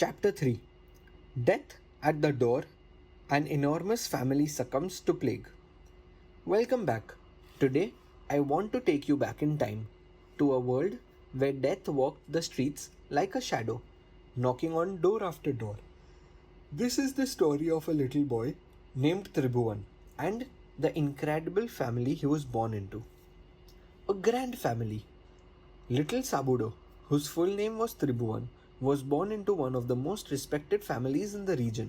Chapter 3. Death at the Door. An enormous family succumbs to plague. Welcome back. Today, I want to take you back in time to a world where death walked the streets like a shadow, knocking on door after door. This is the story of a little boy named Tribhuvan and the incredible family he was born into. A grand family. Little Sabudo, whose full name was Tribhuvan, was born into one of the most respected families in the region.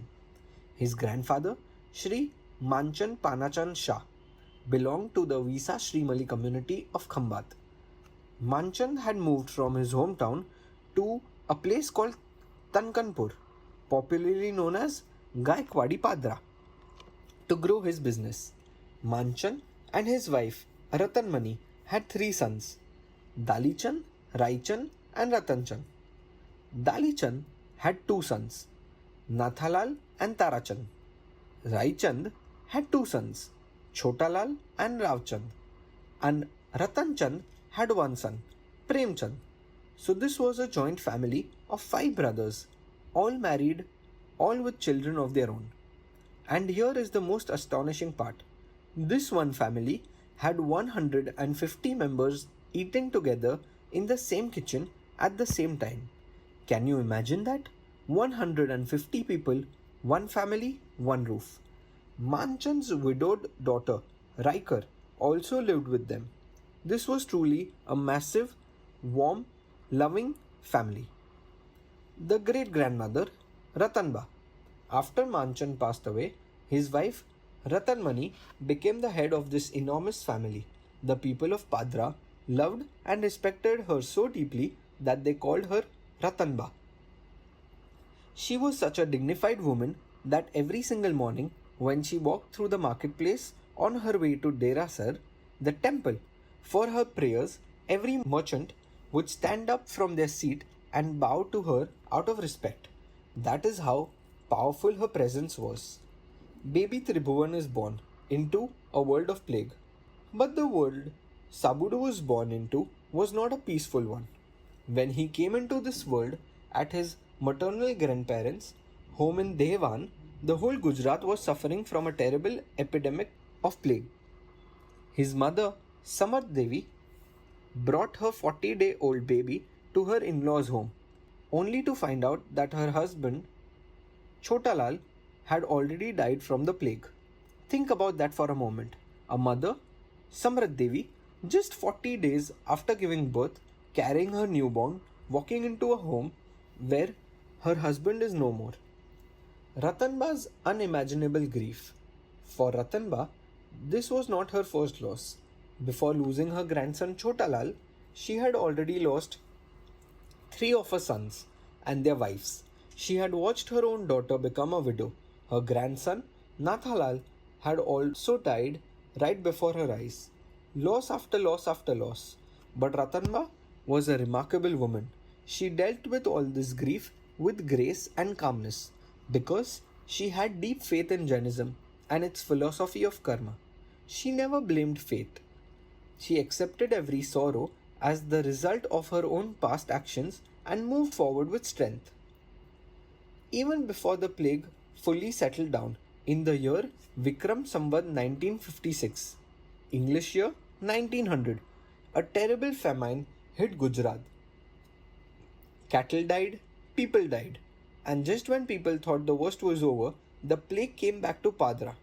His grandfather, Shri Manchan Panachan Shah, belonged to the Visa Shrimali community of Khambat. Manchan had moved from his hometown to a place called Tankanpur, popularly known as Gaikwadi Padra, to grow his business. Manchan and his wife Ratanmani had three sons, Dalichan, Raichan and Ratanchan. Dalichan had two sons, Nathalal and Tarachand. Raichand had two sons, Chotalal and Ravchand. And Ratanchand had one son, Premchand. So this was a joint family of five brothers, all married, all with children of their own. And here is the most astonishing part. This one family had 150 members eating together in the same kitchen at the same time. Can you imagine that? 150 people, one family, one roof. Manchan's widowed daughter, Riker, also lived with them. This was truly a massive, warm, loving family. The great grandmother, Ratanba. After Manchan passed away, his wife, Ratanmani, became the head of this enormous family. The people of Padra loved and respected her so deeply that they called her Ratanba. She was such a dignified woman that every single morning when she walked through the marketplace on her way to Derasar, the temple, for her prayers, every merchant would stand up from their seat and bow to her out of respect. That is how powerful her presence was. Baby Tribhuvan is born into a world of plague. But the world Sabudo was born into was not a peaceful one. When he came into this world at his maternal grandparents' home in Devan, the whole Gujarat was suffering from a terrible epidemic of plague. His mother, Samarth Devi, brought her 40-day-old baby to her in-laws' home, only to find out that her husband, Chotalal, had already died from the plague. Think about that for a moment. A mother, Samarth Devi, just 40 days after giving birth, carrying her newborn, walking into a home where her husband is no more. Ratanba's unimaginable grief. For Ratanba, this was not her first loss. Before losing her grandson Chotalal, she had already lost three of her sons and their wives. She had watched her own daughter become a widow. Her grandson, Nathalal, had also died right before her eyes. Loss after loss after loss. But Ratanba was a remarkable woman. She dealt with all this grief with grace and calmness because she had deep faith in Jainism and its philosophy of karma. She never blamed fate. She accepted every sorrow as the result of her own past actions and moved forward with strength. Even before the plague fully settled down in the year Vikram Samvat 1956, English year 1900, a terrible famine hit Gujarat. Cattle died, people died, and just when people thought the worst was over, the plague came back to Padra.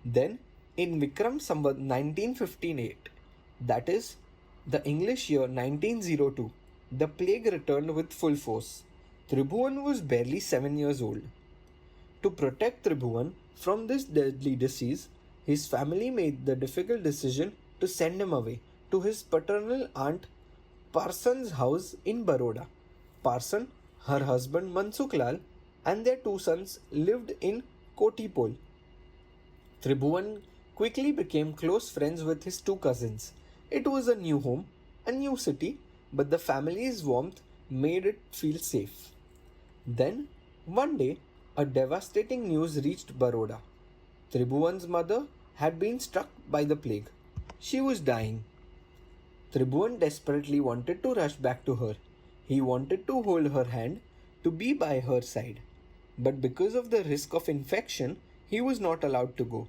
Then, in Vikram Samvat 1958, that is, the English year 1902, the plague returned with full force. Tribhuvan was barely 7 years old. To protect Tribhuvan from this deadly disease, his family made the difficult decision to send him away to his paternal aunt Parson's house in Baroda. Parson, her husband Mansuklal, and their two sons lived in Kotipol. Tribhuvan quickly became close friends with his two cousins. It was a new home, a new city, but the family's warmth made it feel safe. Then, one day, a devastating news reached Baroda. Tribhuvan's mother had been struck by the plague. She was dying. Tribhuvan desperately wanted to rush back to her. He wanted to hold her hand, to be by her side. But because of the risk of infection, he was not allowed to go.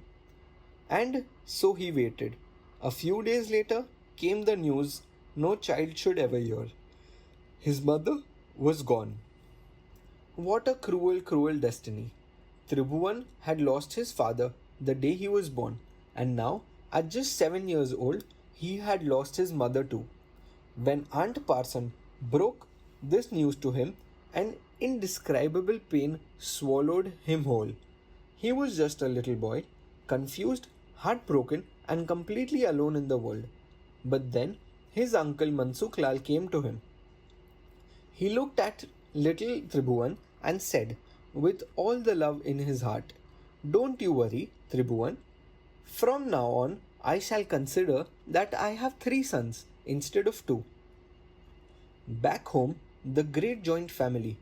And so he waited. A few days later came the news no child should ever hear. His mother was gone. What a cruel, cruel destiny. Tribhuvan had lost his father the day he was born, and now, at just 7 years old, he had lost his mother too. When Aunt Parson broke this news to him, an indescribable pain swallowed him whole. He was just a little boy, confused, heartbroken, and completely alone in the world. But then his uncle Mansukh Lal came to him. He looked at little Tribhuvan and said, with all the love in his heart, "Don't you worry, Tribhuvan. From now on, I shall consider that I have 3 sons instead of 2. Back home, the great joint family,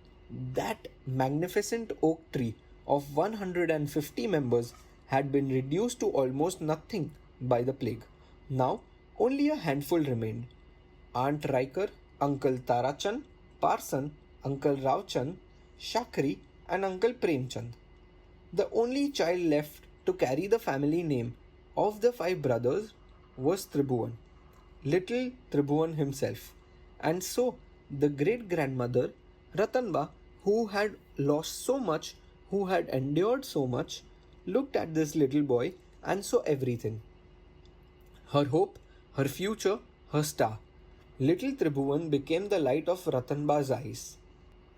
that magnificent oak tree of 150 members, had been reduced to almost nothing by the plague. Now, only a handful remained. Aunt Riker, Uncle Tarachand, Parson, Uncle Ravchand, Shakri, and Uncle Premchand. The only child left to carry the family name of the 5 brothers was Tribhuvan, little Tribhuvan himself. And so the great grandmother Ratanba, who had lost so much, who had endured so much, looked at this little boy and saw everything. Her hope, her future, her star. Little Tribhuvan became the light of Ratanba's eyes.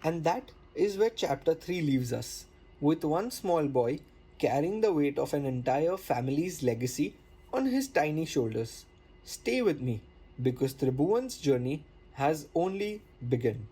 And that is where chapter 3 leaves us, with one small boy carrying the weight of an entire family's legacy on his tiny shoulders. Stay with me, because Tribhuvan's journey has only begun.